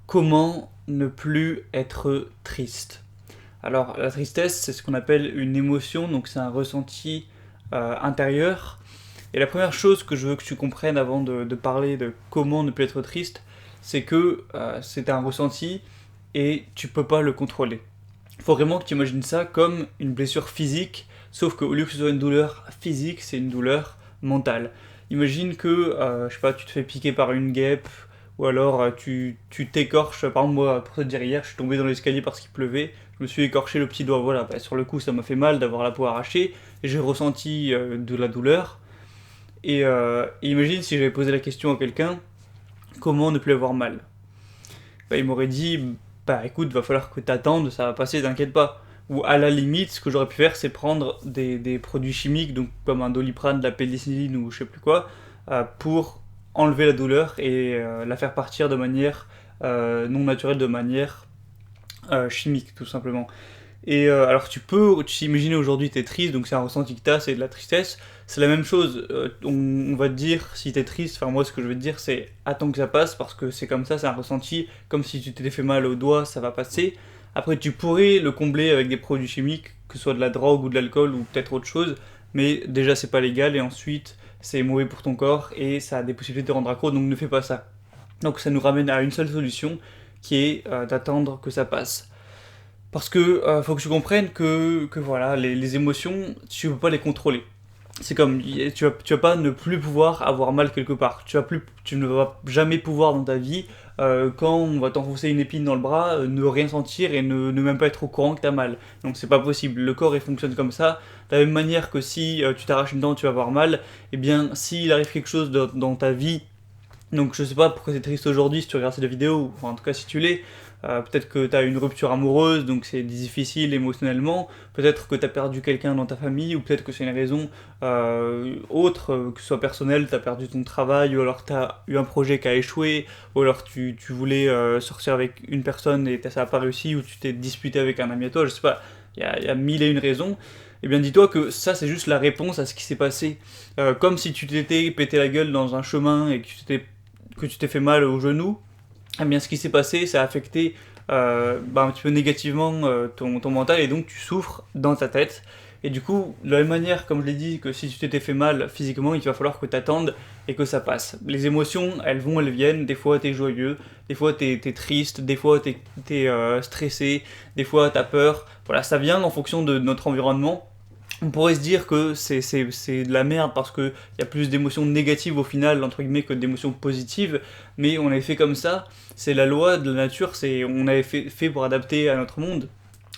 Comment ne plus être triste? Alors, la tristesse, c'est ce qu'on appelle une émotion, donc c'est un ressenti intérieur. Et la première chose que je veux que tu comprennes avant de parler de comment ne plus être triste, c'est que c'est un ressenti et tu peux pas le contrôler. Il faut vraiment que tu imagines ça comme une blessure physique, sauf qu'au lieu que ce soit une douleur physique, c'est une douleur mentale. Imagine que, je sais pas, tu te fais piquer par une guêpe, ou alors tu t'écorches. Par exemple, moi, pour te dire, hier, je suis tombé dans l'escalier parce qu'il pleuvait, je me suis écorché le petit doigt, voilà, bah, sur le coup, ça m'a fait mal d'avoir la peau arrachée, et j'ai ressenti de la douleur. Et imagine si j'avais posé la question à quelqu'un, comment ne plus avoir mal? Bah, il m'aurait dit, bah écoute, va falloir que t'attendes, ça va passer, t'inquiète pas. Ou à la limite, ce que j'aurais pu faire, c'est prendre des produits chimiques, donc comme un Doliprane, de la pénicilline ou je sais plus quoi, pour enlever la douleur et la faire partir de manière non naturelle, de manière chimique, tout simplement. Et alors tu peux t'imaginer aujourd'hui t'es triste, donc c'est un ressenti que t'as, c'est de la tristesse. C'est la même chose, on va te dire si t'es triste, enfin moi ce que je vais te dire c'est attends que ça passe parce que c'est comme ça, c'est un ressenti, comme si tu t'étais fait mal au doigt, ça va passer. Après tu pourrais le combler avec des produits chimiques, que ce soit de la drogue ou de l'alcool ou peut-être autre chose, mais déjà c'est pas légal et ensuite c'est mauvais pour ton corps et ça a des possibilités de te rendre accro, donc ne fais pas ça. Donc ça nous ramène à une seule solution qui est d'attendre que ça passe. Parce que faut que tu comprennes que voilà, les émotions, tu peux pas les contrôler. C'est comme, tu vas pas ne plus pouvoir avoir mal quelque part. Tu ne vas jamais pouvoir dans ta vie, quand on va t'enfoncer une épine dans le bras, ne rien sentir et ne même pas être au courant que t'as mal. Donc c'est pas possible. Le corps il fonctionne comme ça. De la même manière que si tu t'arraches une dent, tu vas avoir mal. Et bien, s'il arrive quelque chose dans ta vie, donc je sais pas pourquoi c'est triste aujourd'hui si tu regardes cette vidéo, ou enfin, en tout cas si tu l'es, peut-être que tu as une rupture amoureuse, donc c'est difficile émotionnellement, peut-être que tu as perdu quelqu'un dans ta famille, ou peut-être que c'est une raison autre, que ce soit personnelle, tu as perdu ton travail, ou alors tu as eu un projet qui a échoué, ou alors tu voulais sortir avec une personne et ça n'a pas réussi, ou tu t'es disputé avec un ami à toi, je sais pas, il y a mille et une raisons. Eh bien dis-toi que ça c'est juste la réponse à ce qui s'est passé. Comme si tu t'étais pété la gueule dans un chemin et que tu t'es fait mal au genou, eh bien ce qui s'est passé, ça a affecté un petit peu négativement ton mental et donc tu souffres dans ta tête. Et du coup, de la même manière, comme je l'ai dit, que si tu t'étais fait mal physiquement, il va falloir que tu attendes et que ça passe. Les émotions, elles vont, elles viennent. Des fois, t'es joyeux, des fois, t'es triste, des fois, t'es stressé, des fois, t'as peur. Voilà, ça vient en fonction de notre environnement. On pourrait se dire que c'est de la merde parce qu'il y a plus d'émotions négatives au final, entre guillemets, que d'émotions positives, mais on est fait comme ça, c'est la loi de la nature, on avait fait pour adapter à notre monde.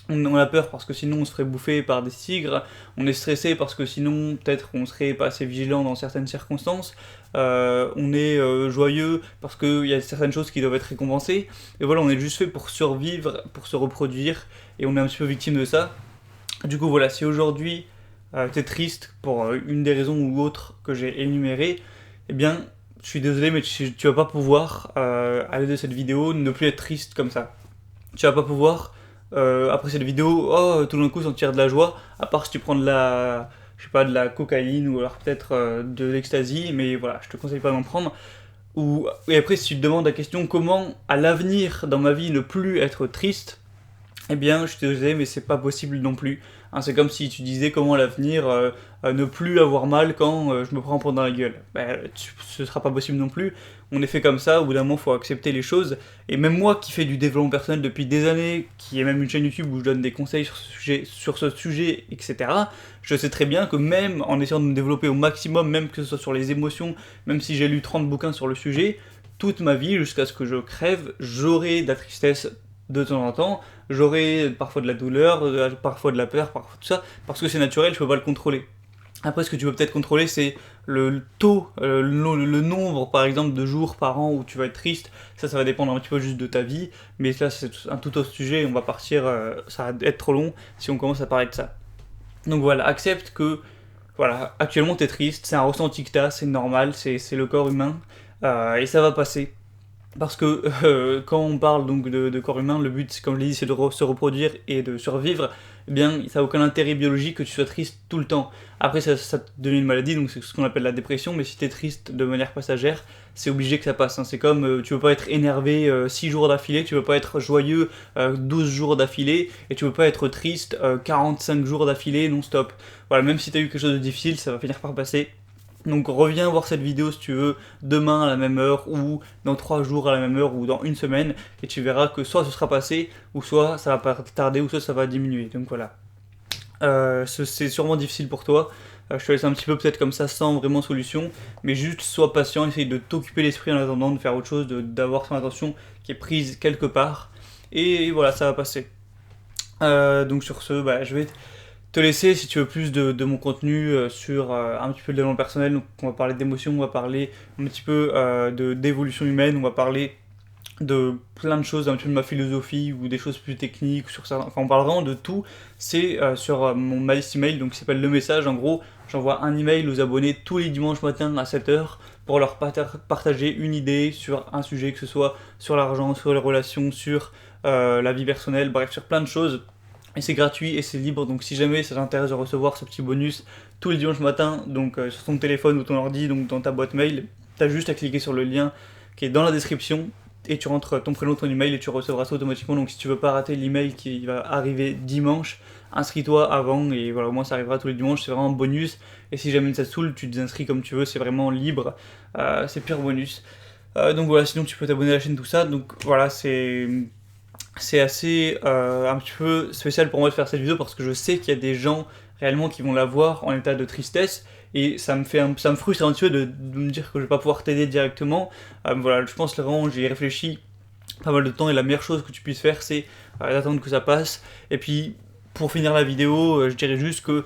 On a peur parce que sinon on se ferait bouffer par des tigres, on est stressé parce que sinon peut-être on serait pas assez vigilant dans certaines circonstances, on est joyeux parce qu'il y a certaines choses qui doivent être récompensées, et voilà, on est juste fait pour survivre, pour se reproduire, et on est un petit peu victime de ça. Du coup, voilà, si aujourd'hui t'es triste pour une des raisons ou autres que j'ai énumérées, eh bien, je suis désolé, mais tu vas pas pouvoir, à l'aide de cette vidéo, ne plus être triste comme ça. Tu vas pas pouvoir, après cette vidéo, oh, tout d'un coup sentir de la joie, à part si tu prends je sais pas, de la cocaïne ou alors peut-être de l'ecstasy, mais voilà, je te conseille pas d'en prendre. Et après, si tu te demandes la question comment, à l'avenir, dans ma vie, ne plus être triste, eh bien, je te disais, mais c'est pas possible non plus. Hein, c'est comme si tu disais comment à l'avenir ne plus avoir mal quand je me prends dans la gueule. Ce sera pas possible non plus. On est fait comme ça, au bout d'un moment, il faut accepter les choses. Et même moi qui fais du développement personnel depuis des années, qui est même une chaîne YouTube où je donne des conseils sur ce sujet, etc., je sais très bien que même en essayant de me développer au maximum, même que ce soit sur les émotions, même si j'ai lu 30 bouquins sur le sujet, toute ma vie, jusqu'à ce que je crève, j'aurai de la tristesse de temps en temps, j'aurai parfois de la douleur, parfois de la peur, parfois tout ça, parce que c'est naturel, je peux pas le contrôler. Après, ce que tu peux peut-être contrôler, c'est le taux, le nombre, par exemple, de jours par an où tu vas être triste. Ça va dépendre un petit peu juste de ta vie, mais là, c'est un tout autre sujet, on va partir, ça va être trop long si on commence à parler de ça. Donc voilà, accepte que, voilà, actuellement t'es triste, c'est un ressenti que t'as, c'est normal, c'est le corps humain, et ça va passer. Parce que quand on parle donc de corps humain, le but, comme je l'ai dit, c'est de se reproduire et de survivre. Eh bien, ça n'a aucun intérêt biologique que tu sois triste tout le temps. Après, ça te devient une maladie, donc c'est ce qu'on appelle la dépression, mais si tu es triste de manière passagère, c'est obligé que ça passe. Hein. C'est comme, tu peux pas être énervé 6 jours d'affilée, tu peux pas être joyeux 12 jours d'affilée, et tu peux pas être triste 45 jours d'affilée non-stop. Voilà, même si tu as eu quelque chose de difficile, ça va finir par passer. Donc reviens voir cette vidéo si tu veux demain à la même heure ou dans 3 jours à la même heure ou dans une semaine et tu verras que soit ce sera passé ou soit ça va pas tarder ou soit ça va diminuer. Donc voilà. C'est sûrement difficile pour toi. Je te laisse un petit peu peut-être comme ça sans vraiment solution, mais juste sois patient, essaye de t'occuper l'esprit en attendant de faire autre chose, d'avoir ton attention qui est prise quelque part et voilà, ça va passer. Donc sur ce, je vais te laisser si tu veux plus de mon contenu sur un petit peu de développement personnel. Donc on va parler d'émotions, on va parler un petit peu d'évolution humaine, on va parler de plein de choses, un petit peu de ma philosophie ou des choses plus techniques sur ça. Enfin on parle vraiment de tout. C'est sur ma liste email, donc qui s'appelle Le Message. En gros, j'envoie un email aux abonnés tous les dimanches matins à 7h pour leur partager une idée sur un sujet, que ce soit sur l'argent, sur les relations, sur la vie personnelle, bref, sur plein de choses. Et c'est gratuit et c'est libre, donc si jamais ça t'intéresse de recevoir ce petit bonus tous les dimanches matin, donc sur ton téléphone ou ton ordi, donc dans ta boîte mail, t'as juste à cliquer sur le lien qui est dans la description et tu rentres ton prénom, ton email et tu recevras ça automatiquement. Donc si tu veux pas rater l'email qui va arriver dimanche, inscris-toi avant et voilà, au moins ça arrivera tous les dimanches, c'est vraiment un bonus. Et si jamais ça te saoule, tu te désinscris comme tu veux, c'est vraiment libre, c'est pure bonus. Donc voilà, sinon tu peux t'abonner à la chaîne, tout ça. Donc voilà, c'est assez un petit peu spécial pour moi de faire cette vidéo parce que je sais qu'il y a des gens réellement qui vont la voir en état de tristesse et ça me frustre un petit peu de me dire que je vais pas pouvoir t'aider directement. Voilà, je pense que vraiment j'y ai réfléchi pas mal de temps et la meilleure chose que tu puisses faire c'est d'attendre que ça passe. Et puis pour finir la vidéo, je dirais juste que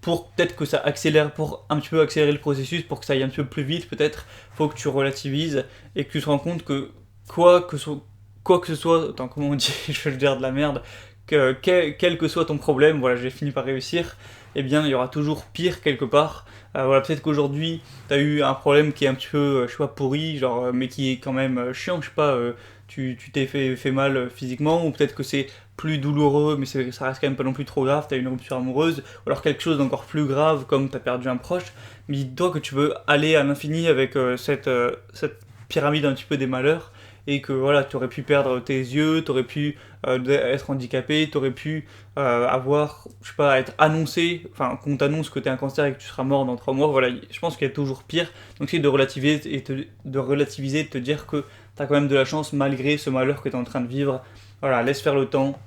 pour peut-être que ça accélère, pour un petit peu accélérer le processus, pour que ça aille un petit peu plus vite peut-être, faut que tu relativises et que tu te rends compte que quoi que ce soit, attends, comment on dit, je vais dire de la merde, quel que soit ton problème, voilà, j'ai fini par réussir, eh bien, il y aura toujours pire quelque part. Voilà, peut-être qu'aujourd'hui, t'as eu un problème qui est un petit peu, je sais pas, pourri, genre, mais qui est quand même chiant, je sais pas, tu t'es fait mal physiquement, ou peut-être que c'est plus douloureux, mais ça reste quand même pas non plus trop grave, t'as une rupture amoureuse, ou alors quelque chose d'encore plus grave, comme t'as perdu un proche, mais dis-toi que tu veux aller à l'infini avec cette pyramide un petit peu des malheurs, et que voilà, tu aurais pu perdre tes yeux, tu aurais pu être handicapé, tu aurais pu avoir, je sais pas, être annoncé, enfin qu'on t'annonce que tu es un cancer et que tu seras mort dans 3 mois, voilà, je pense qu'il y a toujours pire, donc c'est de relativiser et de te dire que tu as quand même de la chance malgré ce malheur que tu es en train de vivre, voilà, laisse faire le temps,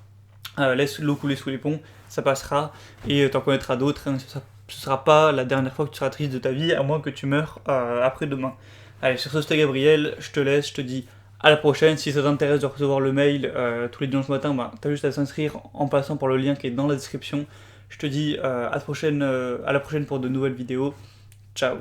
laisse l'eau couler sous les ponts, ça passera, et t'en connaîtras d'autres, hein, ce sera pas la dernière fois que tu seras triste de ta vie, à moins que tu meurs après-demain. Allez, sur ce, c'était Gabriel, je te laisse, je te dis à la prochaine. Si ça t'intéresse de recevoir le mail tous les dimanches matin, t'as juste à s'inscrire en passant par le lien qui est dans la description. Je te dis à la prochaine pour de nouvelles vidéos. Ciao.